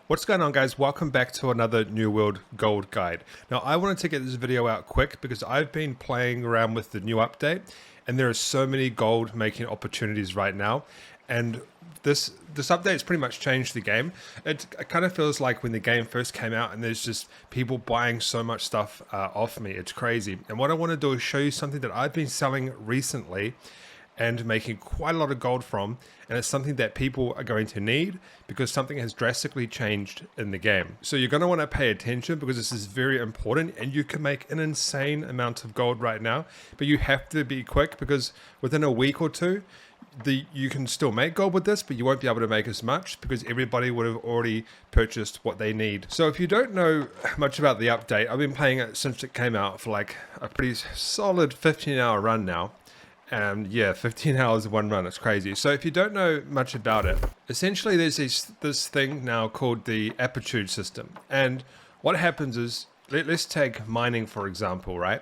What's going on, guys? Welcome back to another New World Gold Guide. Now, I wanted to get this video out quick because I've been playing around with the new update and there are so many gold making opportunities right now. And this update's pretty much changed the game. It kind of feels like when the game first came out and there's just people buying so much stuff off me. It's crazy. And what I want to do is show you something that I've been selling recently and making quite a lot of gold from, and it's something that people are going to need because something has drastically changed in the game. So you're going to want to pay attention because this is very important, and you can make an insane amount of gold right now, but you have to be quick because within a week or two, you can still make gold with this, but you won't be able to make as much because everybody would have already purchased what they need. So if you don't know much about the update, I've been playing it since it came out for like a pretty solid 15-hour run now. Yeah, 15 hours in one run, it's crazy. So if you don't know much about it, essentially there's this thing now called the Aptitude system. And what happens is, let's take mining for example, right?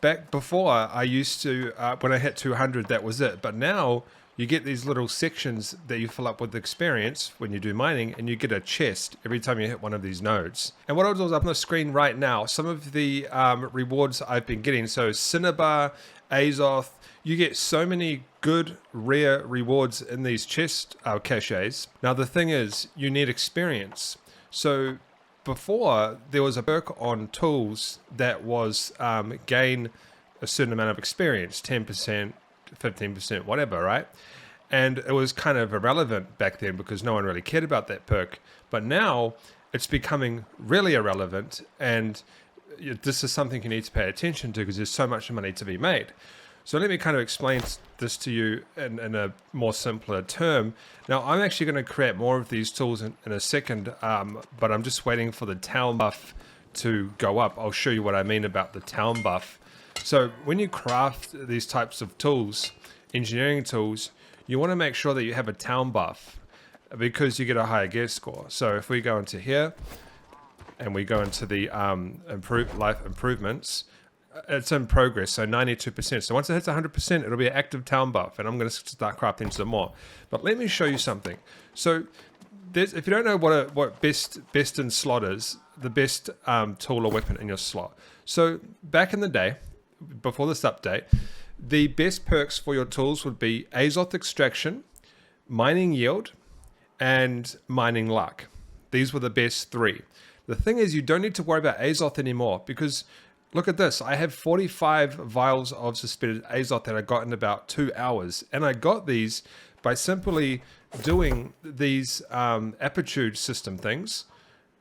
Back before, I used to, when I hit 200, that was it. But now you get these little sections that you fill up with experience when you do mining, and you get a chest every time you hit one of these nodes. And what I'll do is up on the screen right now, some of the rewards I've been getting. So Cinnabar, Azoth, you get so many good rare rewards in these chest caches. Now the thing is, you need experience. So before, there was a perk on tools that was gain a certain amount of experience, 10%, 15%, whatever, right? And it was kind of irrelevant back then because no one really cared about that perk. But now it's becoming really irrelevant, and this is something you need to pay attention to because there's so much money to be made. So let me kind of explain this to you in a more simpler term. Now, I'm actually going to create more of these tools in a second, but I'm just waiting for the town buff to go up. I'll show you what I mean about the town buff. So when you craft these types of tools, engineering tools, you want to make sure that you have a town buff because you get a higher gear score. So if we go into here and we go into the life improvements, it's in progress, so 92%. So once it hits 100%, it'll be an active town buff, and I'm going to start crafting some more. But let me show you something. So if you don't know what best in slot is, the best tool or weapon in your slot. So back in the day, before this update, the best perks for your tools would be Azoth Extraction, Mining Yield, and Mining Luck. These were the best three. The thing is, you don't need to worry about Azoth anymore because look at this. I have 45 vials of suspended Azoth that I got in about 2 hours. And I got these by simply doing these Aptitude system things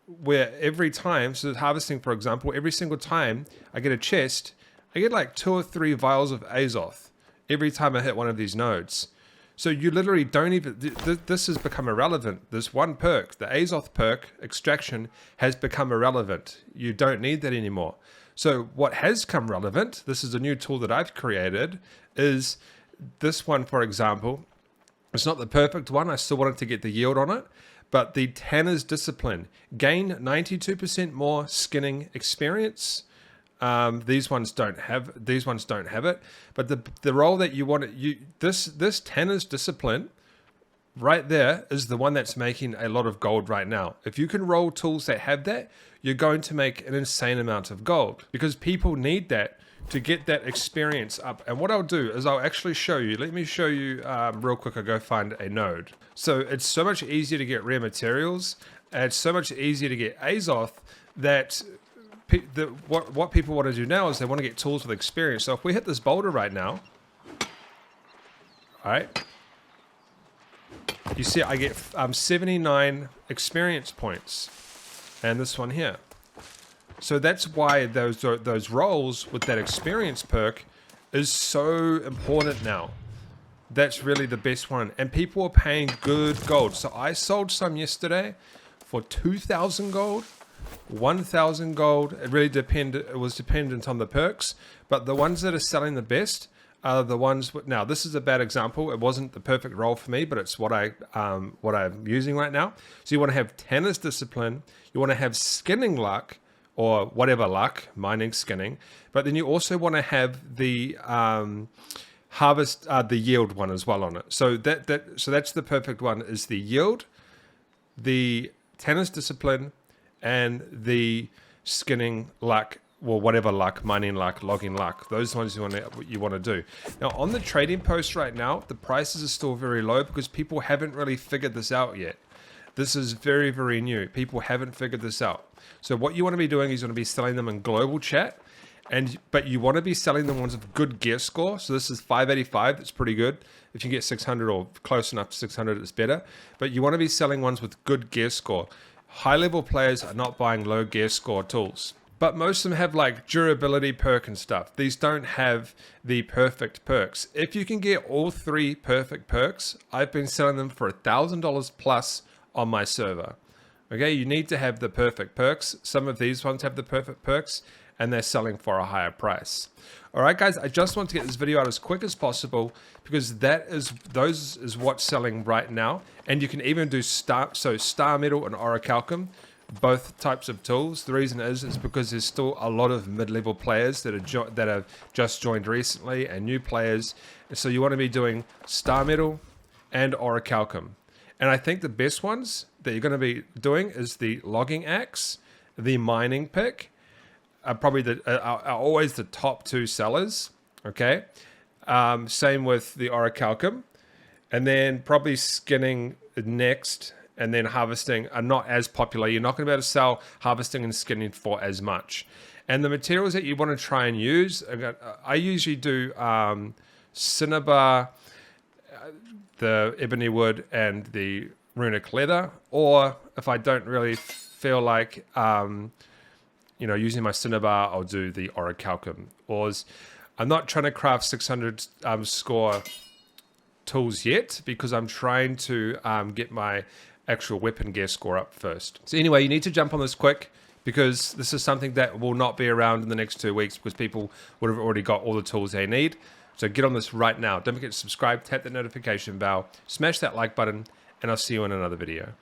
where every time, so harvesting for example, every single time I get a chest, I get like 2 or 3 vials of Azoth every time I hit one of these nodes. So you literally don't even, this has become irrelevant. This one perk, the Azoth perk, Extraction, has become irrelevant. You don't need that anymore. So what has come relevant, this is a new tool that I've created, is this one, for example. It's not the perfect one. I still wanted to get the yield on it, but the Tanner's Discipline. Gain 92% more skinning experience. These ones don't have it. But the role that you want this Tanner's Discipline right there is the one that's making a lot of gold right now. If you can roll tools that have that, you're going to make an insane amount of gold because people need that to get that experience up. And what I'll do is I'll actually show you. Let me show you real quick. I'll go find a node. So it's so much easier to get rare materials. And it's so much easier to get Azoth that what people want to do now is they want to get tools with experience. So if we hit this boulder right now, all right, you see I get 79 experience points, and this one here. So that's why those rolls with that experience perk is so important now. That's really the best one, and people are paying good gold. So I sold some yesterday for 2,000 gold, 1,000 gold. It really depended. It was dependent on the perks, but the ones that are selling the best are the ones. Now this is a bad example. It wasn't the perfect roll for me, but it's what I'm using right now. So you want to have Tanner's Discipline. You want to have Skinning Luck, or whatever luck, mining, skinning. But then you also want to have the harvest, the yield one as well on it. So that's the perfect one. Is the yield, the Tanner's Discipline, and the Skinning Luck, well, whatever luck, mining luck, logging luck. Those ones you want to do. Now, on the trading post right now, the prices are still very low because people haven't really figured this out yet. This is very, very new. People haven't figured this out. So what you want to be doing is you want to be selling them in global chat, but you want to be selling the ones with good gear score. So this is 585. That's pretty good. If you get 600 or close enough to 600, it's better. But you want to be selling ones with good gear score. High-level players are not buying low gear score tools. But most of them have like durability perk and stuff. These don't have the perfect perks. If you can get all 3 perfect perks, I've been selling them for $1,000 plus on my server. Okay, you need to have the perfect perks. Some of these ones have the perfect perks and they're selling for a higher price. All right, guys, I just want to get this video out as quick as possible because those is what's selling right now. And you can even do Star Metal and Orichalcum, both types of tools. The reason is because there's still a lot of mid-level players that have just joined recently and new players. And so you want to be doing Star Metal and Orichalcum. And I think the best ones that you're going to be doing is the Logging Axe, the Mining Pick, are probably are always the top 2 sellers. Okay, same with the Orichalcum, and then probably Skinning next, and then Harvesting are not as popular. You're not going to be able to sell Harvesting and Skinning for as much. And the materials that you want to try and use, I usually do Cinnabar, the Ebony Wood, and the Runic Leather. Or if I don't really feel like using my Cinnabar, I'll do the Orichalcum. I'm not trying to craft 600 score tools yet because I'm trying to get my actual weapon gear score up first. So anyway, you need to jump on this quick because this is something that will not be around in the next 2 weeks because people would have already got all the tools they need. So get on this right now. Don't forget to subscribe, tap the notification bell, smash that like button, and I'll see you in another video.